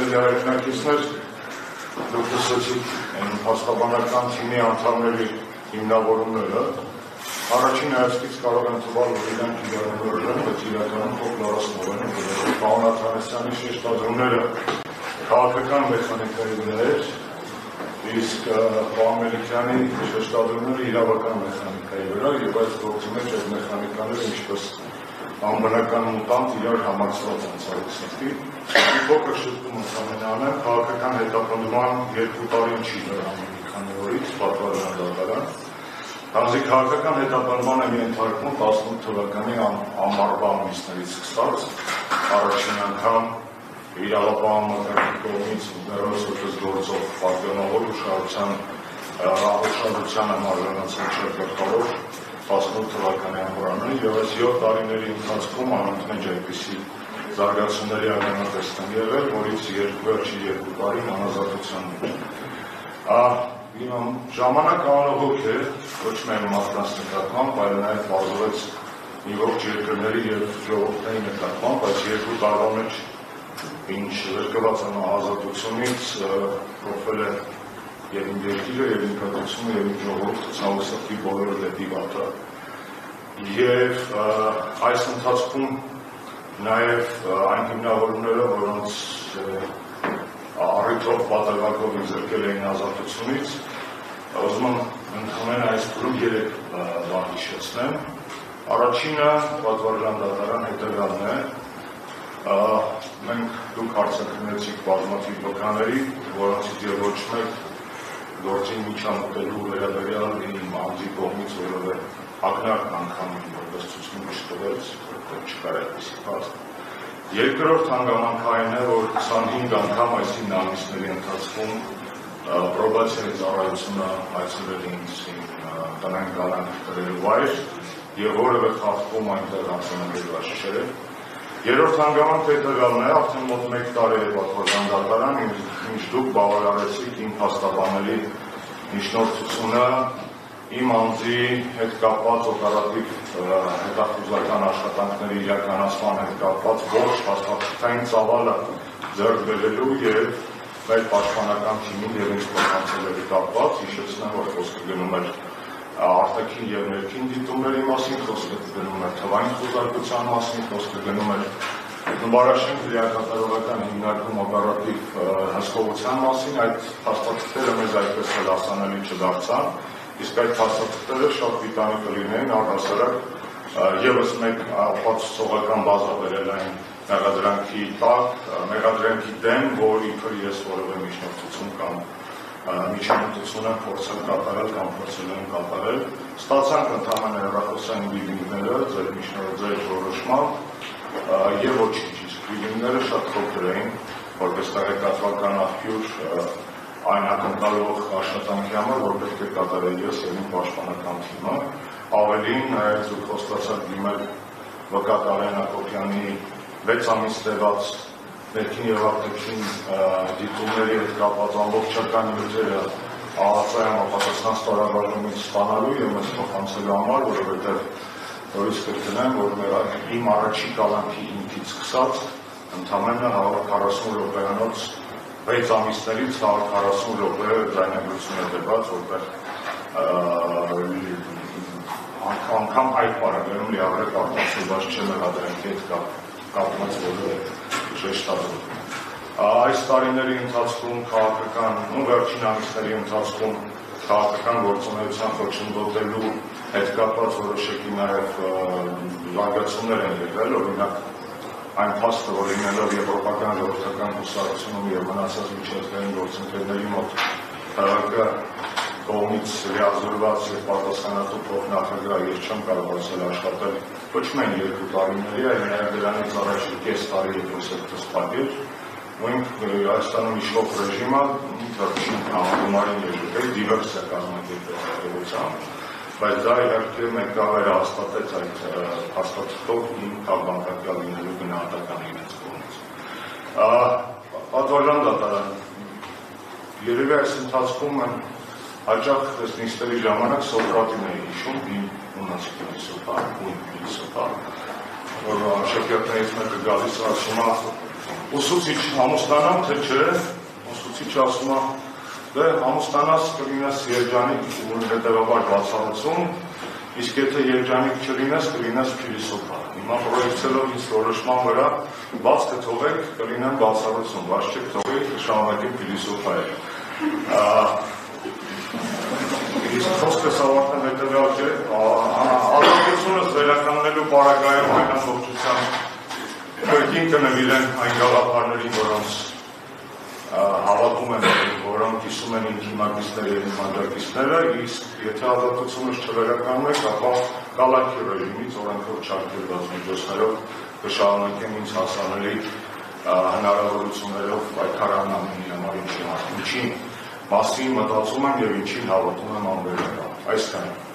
Սիրելի հայրենակիցներ, դուք լսեցիք փաստաբանական թիմի անդամների հիմնավորումները, առաջին հայացքից կարող են թվալ, որ իրանք իրականորեն են, բայց իրականում ֆոլկլորացնող են, Պարոն Աթանասյանի շեշտադրումները քաղաքական մեխանիկայի վրա էր, իսկ պարոն Մելիքյանի շեշտադրումները իրավական մեխանիկայի վրա, եւ այս գործի մեջ այդ մեխանիկաները ինչպես անբնական մուտանտ իրար համակցված են ցավոքսնի։ Մի փոքր շփում ընդհանրապես քաղաքական հետապնդման 2 տարին չի վերանում մի քանի օրից պատվարժան դատարան։ Քանզի քաղաքական հետապնդման է ենթարկվում 18 թվականի ամառվա ամիսներից սկսած առաջին անգամ իրավապահ մակարդակի կողմից ներառված գործող պարտիոնավոր ուշադրությանը մարզանացած գլխավոր 18 թվականի ամռանը եւ այս 7 տարիների ընթացքում անընդմեջ այդպիսի զարգացումների ականատեսն են եղել, որից վերջի 2 տարին անազատության մեջ։ Ժամանակ անողոք է, ոչ միայն մարդկանց նկատմամբ, այլ նաեւ բազովեց մի ողջ երկրների եւ ժողովրդների նկատմամբ, բայց 2 տարվա մեջ ինչ զրկված են ազատությունից փոխվել է եւ իմ երկիրը եւ իմ կրթությունը եւ իմ ժողովուրդը ցավոքսի բոլորը դեպի վատը։ Եվ այս ընթացքում նաեւ այն հիմնավորումները, որոնց առիթով պատրվակով զրկել էին ազատությունից, ուզում եմ ընդհանրապես այս փուլում 3 բան հիշեցնեմ։ Առաջինը պատվարժան դատարան հետևյալն է։ Մենք դուք արձակնեցիք բազմաթիվ վկաների, որոնցից եւ ոչ մեկ գործին միջամտելու վերաբերյալ իմ անձի կողմից որևէ ակնարկ անգամ որպես ցուցմունք չտվեց, որտեղ չկար այդպիսի փաստ։ Երկրորդ հանգամանքային է, որ 25 անգամ այս 9 ամիսների ընթացքում պրոբացիայի ծառայությունը այցելել ինձ տնային կանանք կրելու վայր եւ որևէ խախտում այնտեղ անցանագրված չէ։ Երրորդ հանգամանքը հետևյալն է, արդեն մոտ 1 տարի է պատվարժան դատարան, ինչ դուք բավարարեցիք իմ փաստաբանների միջնորդությունը իմ անձի հետ կապված օպերատիվ հետախուզական աշխատանքների իրականացման հետ կապված ողջ փաստաթղթային ծավալը ձեռք բերելու եւ մեր պաշտպանական թիմին եւ ինձ փոխանցելու կապված, հիշեցնեմ, որ խոսքը գնում էր արտաքին եւ ներքին դիտումների մասին, խոսքը գնում էր թվային խոզարկության մասին, խոսքը գնում էր Նվարաշենք լիակատարողական հիմնարկում օպերատիվ հսկողության մասին, այդ փաստաթղթերը մեզ այդպես էլ հասանելի չդարձան, իսկ այդ փաստաթղթերը շատ պիտանի կլինեին առհասարակ եւս մեկ ապացուցողական բազա բերել այն մեղադրանքի դեմ, որ իբր ես որևէ միջնորդություն կամ միջամտությունը փորձել կատարել կամ փորձել եմ կատարել, ստացանք ընդհանրապես հեռախոսային բիլինգները ձեր որոշմամբ եւ ոչինչ, իսկ բիլինգները շատ փոքր էին, որպես տեղեկատվական աղբյուր այն ակնկալող աշխատանքի համար, որ պետք է կատարել ես եւ իմ պաշտպանական թիմը, ավելին նաեւ դուք խոստացաք դիմել վկատ Արեն Ակոբյանի 6 ամիս տևած ներքին եւ արտաքին դիտումների հետ կապված ամբողջական նյութերը ԱԱԾ-ում ապացուցան ստորաբաժանումից ստանալու եւ մեզ փոխանցելու համար, որովհետեւ նորից կրկնեմ, որ իմ առաջի կալանքի ինքից սկսած ընդամենը 40 րոպեանոց 6 ամիսներից 40 րոպե ձայնագրություն է տված, որտեղ անգամ այդ պարագայում լիարժեք արտասուված չէ մեղադրանքի հետ կապված որևէ շեշտադրում։ Այս տարիների ընթացքում քաղաքական ու վերջին ամիսների ընթացքում քաղաքական գործունեության խոչընդոտելու հետ կապված որոշակի նաև զարգացումներ են եղել, օրինակ այն փաստը, որ լինելով եվրոպական ժողովրդական կուսակցությունում եւ մնացած միջազգային գործընկերների մոտ ՀՀԿ կողմից լիազորված եւ պատասխանատու փոխնախագահ ես չեմ կարողացել աշխատել ոչ միայն 2 տարիների, այլ նաեւ դրանից առաջ կես տարի եփոսեթը սպագեր, ու Հայաստանում իշխող ռեժիմը վերջին համագումարին եկել դիվերսիա կազմակերպել, բայց դա իհարկե մեկավայրը հաստատեց այդ հաստատող իմ քաղաքական լինելու գնահատականը իրենց կողմից։ Պատվարժան դատարան երևի այս ընթացքում հաճախ այս նիստերի ժամանակ Սոկրատին է հիշում, իմ ունացիկ փիլիսոփա, որ աշակերտներից մեկը գալիս ասում է ուսուցիչ համոստանամ, թե չէ, ուսուցիչը ասում է, դե համոստանաս կլինես երջանիկ ու հետևաբար բացառություն, իսկ եթե երջանիկ չլինես, կլինես փիլիսոփա։ Հիմա պրոյեկցելով ինձ որոշման վրա, բաց կթողեք, կլինեմ բացառություն, բաց չեք թողեք, կշարունակեք փիլիսոփայել։ Իսկ խոսքս ավարտեմ հետևյալ չէ, ազատությունս վերականգնելու պարագայում այն ամբողջության կրկին կնվիրեն այն գաղափարներին, որոնց հավատում են, որոնք կիսում են իմ հիմնակիցները և իմ աջակիցները, իսկ եթե ազատությունս չվերականգնեք, ապա կալաքի ռեժիմից օրենքով չարգելված միջոցներով կշարունակեմ ինձ հասանելի հնարավորություններով պայքարան ամենի համար ինչի մասին մտածում եմ և ինչին հավատում եմ անվերակալ։ Այսքանը։